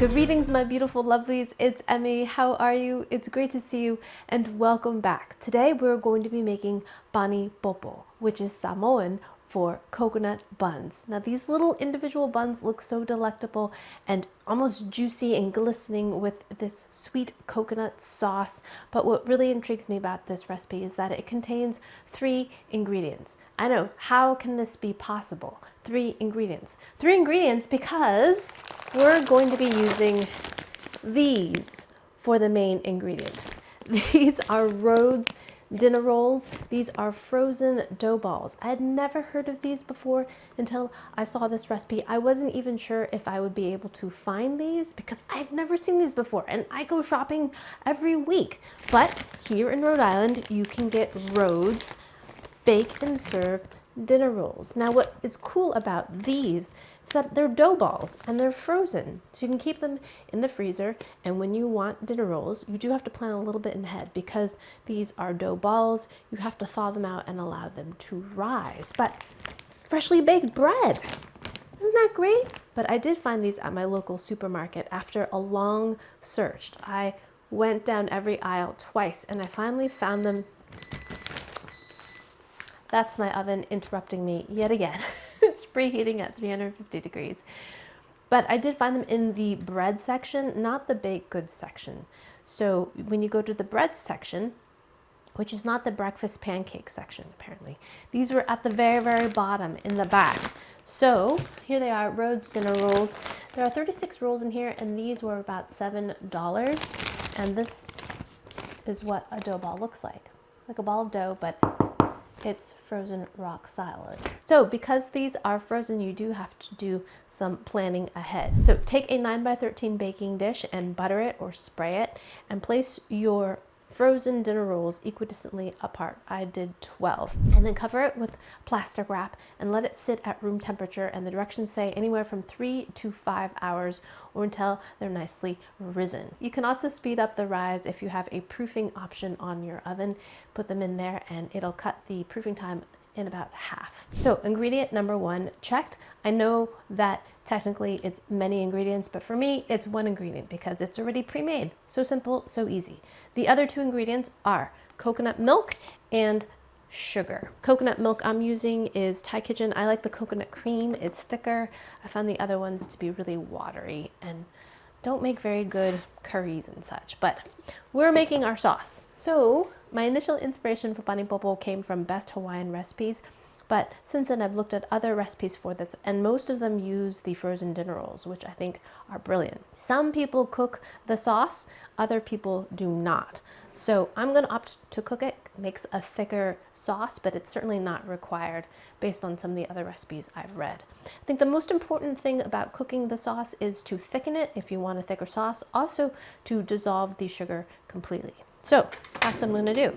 Greetings, my beautiful lovelies. It's Emmy. How are you? It's great to see you and welcome back. Today we're going to be making Pani Popo, which is Samoan for coconut buns. Now these little individual buns look so delectable and almost juicy and glistening with this sweet coconut sauce. But what really intrigues me about this recipe is that it contains 3 ingredients. I know, how can this be possible? 3 ingredients. 3 ingredients because we're going to be using these for the main ingredient. These are Rhodes dinner rolls. These are frozen dough balls. I had never heard of these before until I saw this recipe. I wasn't even sure if I would be able to find these because I've never seen these before and I go shopping every week. But here in Rhode Island, you can get Rhodes bake and serve dinner rolls. Now what is cool about these is that they're dough balls and they're frozen. So you can keep them in the freezer, and when you want dinner rolls, you do have to plan a little bit ahead because these are dough balls. You have to thaw them out and allow them to rise. But freshly baked bread, isn't that great? But I did find these at my local supermarket after a long search. I went down every aisle twice and I finally found them. That's my oven interrupting me yet again. It's preheating at 350 degrees. But I did find them in the bread section, not the baked goods section. So when you go to the bread section, which is not the breakfast pancake section apparently, these were at the very, very bottom in the back. So here they are, Rhodes dinner rolls. There are 36 rolls in here and these were about $7. And this is what a dough ball looks like a ball of dough, but it's frozen rock solid. So because these are frozen, you do have to do some planning ahead. So take a 9x13 baking dish and butter it or spray it and place your frozen dinner rolls equidistantly apart. I did 12. And then cover it with plastic wrap and let it sit at room temperature, and the directions say anywhere from 3 to 5 hours or until they're nicely risen. You can also speed up the rise if you have a proofing option on your oven. Put them in there and it'll cut the proofing time in about half. So ingredient number 1 checked. I know that technically it's many ingredients, but for me it's 1 ingredient because it's already pre-made. So simple, so easy. The other 2 ingredients are coconut milk and sugar. Coconut milk I'm using is Thai Kitchen. I like the coconut cream, it's thicker. I found the other ones to be really watery and don't make very good curries and such, but we're making our sauce. So my initial inspiration for Pani Popo came from Best Hawaiian Recipes, but since then I've looked at other recipes for this and most of them use the frozen dinner rolls, which I think are brilliant. Some people cook the sauce, other people do not. So I'm gonna opt to cook it. It makes a thicker sauce, but it's certainly not required based on some of the other recipes I've read. I think the most important thing about cooking the sauce is to thicken it if you want a thicker sauce, also to dissolve the sugar completely. So that's what I'm gonna do.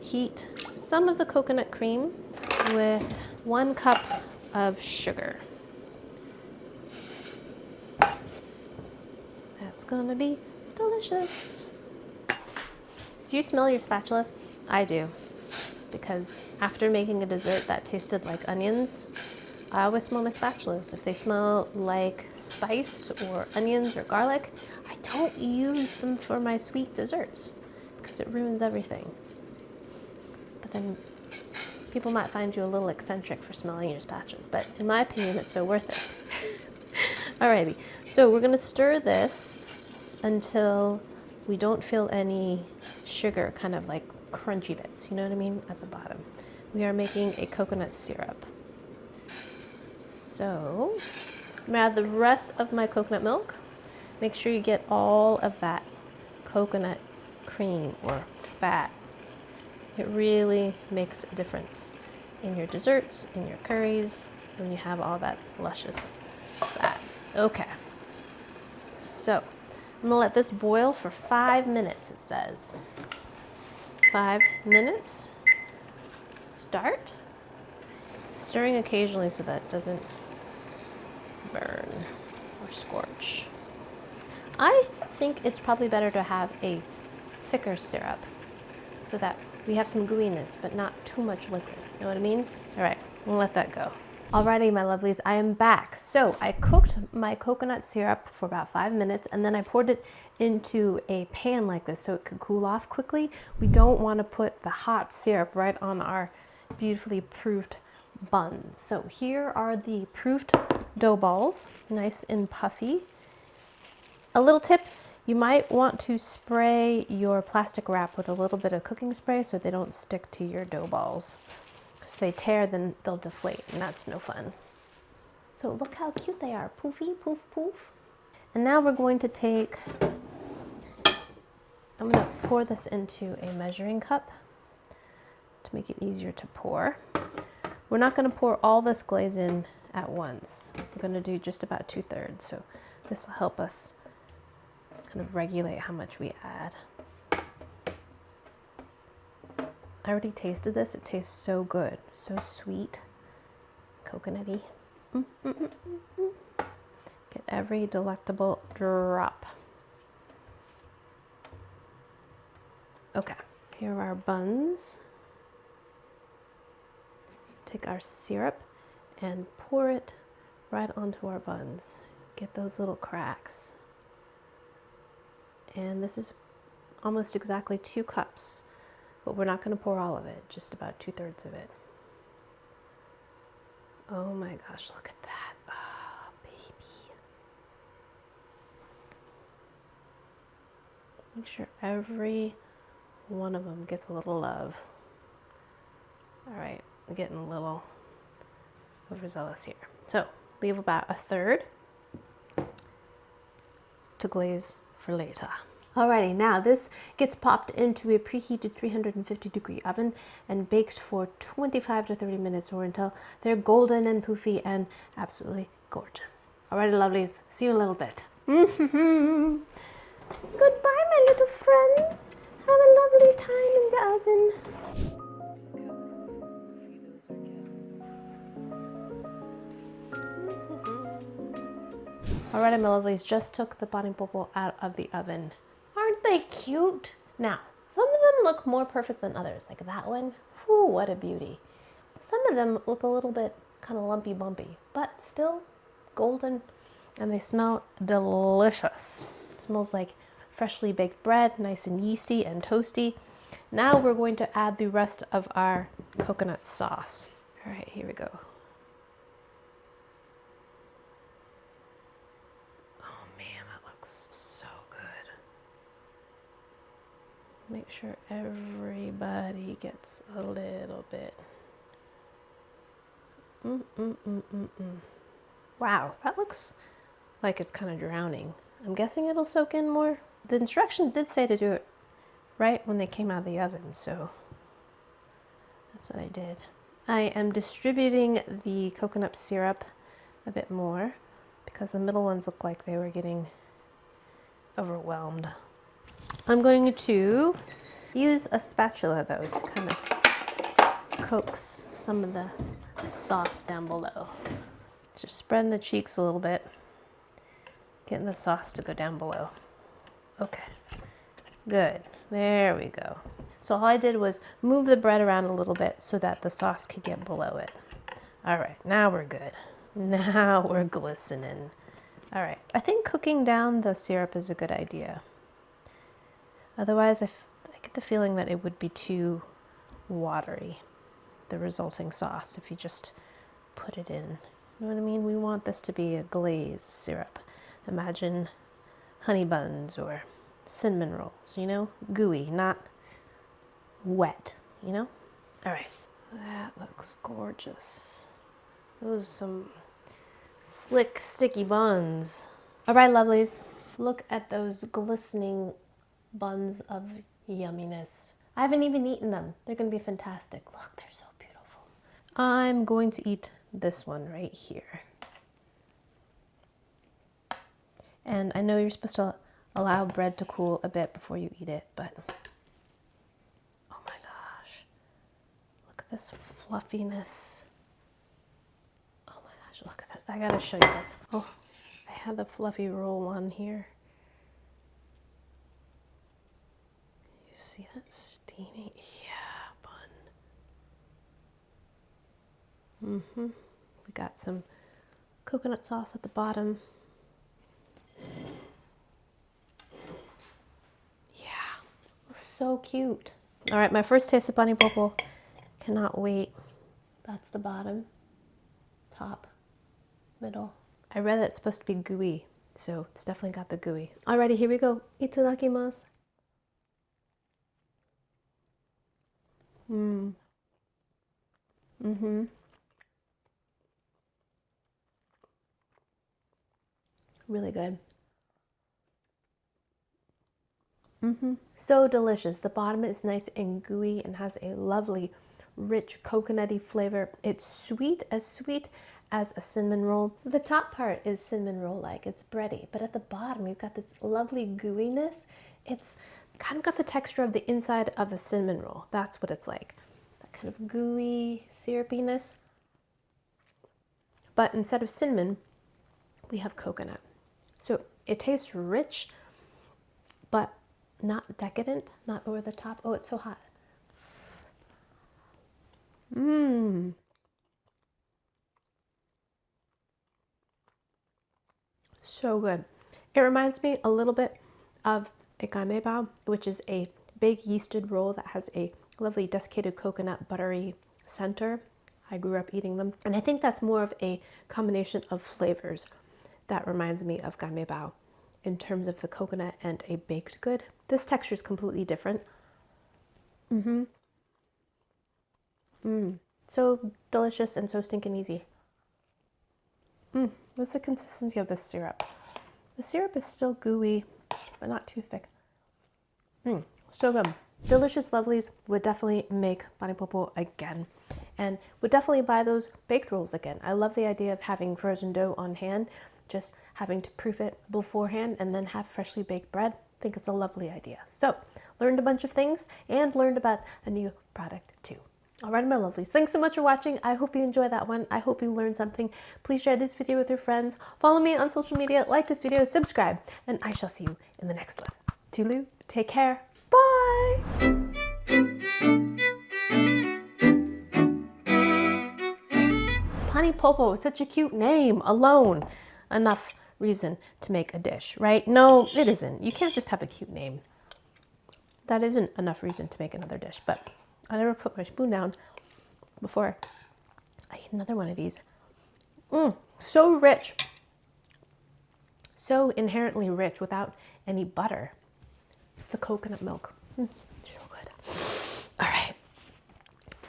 Heat some of the coconut cream with 1 cup of sugar. That's gonna be delicious. Do you smell your spatulas? I do, because after making a dessert that tasted like onions, I always smell my spatulas. If they smell like spice or onions or garlic, I don't use them for my sweet desserts because it ruins everything. But then people might find you a little eccentric for smelling your spatulas, but in my opinion, it's so worth it. Alrighty, so we're gonna stir this until we don't feel any sugar kind of like crunchy bits, you know what I mean, at the bottom. We are making a coconut syrup. So I'm gonna add the rest of my coconut milk. Make sure you get all of that coconut cream or fat. It really makes a difference in your desserts, in your curries, when you have all that luscious fat. Okay, so I'm gonna let this boil for 5 minutes, it says. 5 minutes. Start. Stirring occasionally so that it doesn't burn or scorch. I think it's probably better to have a thicker syrup so that we have some gooiness but not too much liquid. You know what I mean? All right, we'll let that go. Alrighty, my lovelies, I am back. So I cooked my coconut syrup for about 5 minutes and then I poured it into a pan like this so it could cool off quickly. We don't want to put the hot syrup right on our beautifully proofed buns. So here are the proofed dough balls, nice and puffy. A little tip, you might want to spray your plastic wrap with a little bit of cooking spray so they don't stick to your dough balls. If they tear, then they'll deflate, and that's no fun. So look how cute they are. Poofy, poof, poof. And now we're going to take, I'm going to pour this into a measuring cup to make it easier to pour. We're not going to pour all this glaze in at once. We're going to do just about 2/3, so this will help us kind of regulate how much we add. I already tasted this. It tastes so good. So sweet. Coconutty. Get every delectable drop. Okay, here are our buns. Take our syrup and pour it right onto our buns. Get those little cracks. And this is almost exactly 2 cups. But we're not going to pour all of it, just about 2/3 of it. Oh my gosh, look at that. Oh, baby. Make sure every one of them gets a little love. All right, I'm getting a little overzealous here. So leave about 1/3 to glaze for later. Alrighty, now this gets popped into a preheated 350-degree oven and baked for 25 to 30 minutes or until they're golden and poofy and absolutely gorgeous. Alrighty, lovelies, see you in a little bit. Goodbye, my little friends. Have a lovely time in the oven. Alrighty, my lovelies, just took the Pani Popo out of the oven. Aren't they cute? Now, some of them look more perfect than others. Like that one, whew, what a beauty. Some of them look a little bit kind of lumpy bumpy, but still golden, and they smell delicious. It smells like freshly baked bread, nice and yeasty and toasty. Now we're going to add the rest of our coconut sauce. All right, here we go. Oh man, that looks so good. Make sure everybody gets a little bit. Wow, that looks like it's kind of drowning. I'm guessing it'll soak in more. The instructions did say to do it right when they came out of the oven, so that's what I did. I am distributing the coconut syrup a bit more because the middle ones look like they were getting overwhelmed. I'm going to use a spatula though to kind of coax some of the sauce down below. Just spreading the cheeks a little bit, getting the sauce to go down below. Okay, good, there we go. So all I did was move the bread around a little bit so that the sauce could get below it. All right, now we're good. Now we're glistening. All right, I think cooking down the syrup is a good idea. Otherwise, I get the feeling that it would be too watery, the resulting sauce, if you just put it in. You know what I mean? We want this to be a glazed syrup. Imagine honey buns or cinnamon rolls, you know? Gooey, not wet, you know? All right, that looks gorgeous. Those are some slick, sticky buns. All right, lovelies, look at those glistening buns of yumminess. I haven't even eaten them. They're gonna be fantastic. Look, they're so beautiful. I'm going to eat this one right here. And I know you're supposed to allow bread to cool a bit before you eat it, but oh my gosh, look at this fluffiness. Oh my gosh, look at this. I gotta show you this. Oh, I have the fluffy roll one here. You see that steamy? Yeah, bun. We got some coconut sauce at the bottom. Yeah, so cute. All right, my first taste of Pani Popo. Cannot wait. That's the bottom, top, middle. I read that it's supposed to be gooey, so it's definitely got the gooey. Alrighty, here we go. Itadakimasu. Really good. So delicious. The bottom is nice and gooey and has a lovely, rich coconutty flavor. It's sweet as a cinnamon roll. The top part is cinnamon roll-like. It's bready, but at the bottom you've got this lovely gooiness. It's kind of got the texture of the inside of a cinnamon roll. That's what it's like. That kind of gooey syrupiness. But instead of cinnamon, we have coconut. So it tastes rich, but not decadent, not over the top. Oh, it's so hot. So good. It reminds me a little bit of a gaimebao, which is a big yeasted roll that has a lovely desiccated coconut buttery center. I grew up eating them. And I think that's more of a combination of flavors that reminds me of gaimebao in terms of the coconut and a baked good. This texture is completely different. So delicious and so stinking easy. What's the consistency of the syrup? The syrup is still gooey, but not too thick. So good. Delicious lovelies. Would definitely make Pani Popo again. And would definitely buy those baked rolls again. I love the idea of having frozen dough on hand, just having to proof it beforehand and then have freshly baked bread. I think it's a lovely idea. So, learned a bunch of things and learned about a new product too. All right, my lovelies, thanks so much for watching. I hope you enjoyed that one. I hope you learned something. Please share this video with your friends. Follow me on social media, like this video, subscribe, and I shall see you in the next one. Toodaloo, take care, bye! Pani Popo is such a cute name alone. Enough reason to make a dish, right? No, it isn't. You can't just have a cute name. That isn't enough reason to make another dish, but I never put my spoon down before I eat another one of these. So rich. So inherently rich without any butter. It's the coconut milk. So good. All right.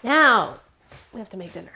Now we have to make dinner.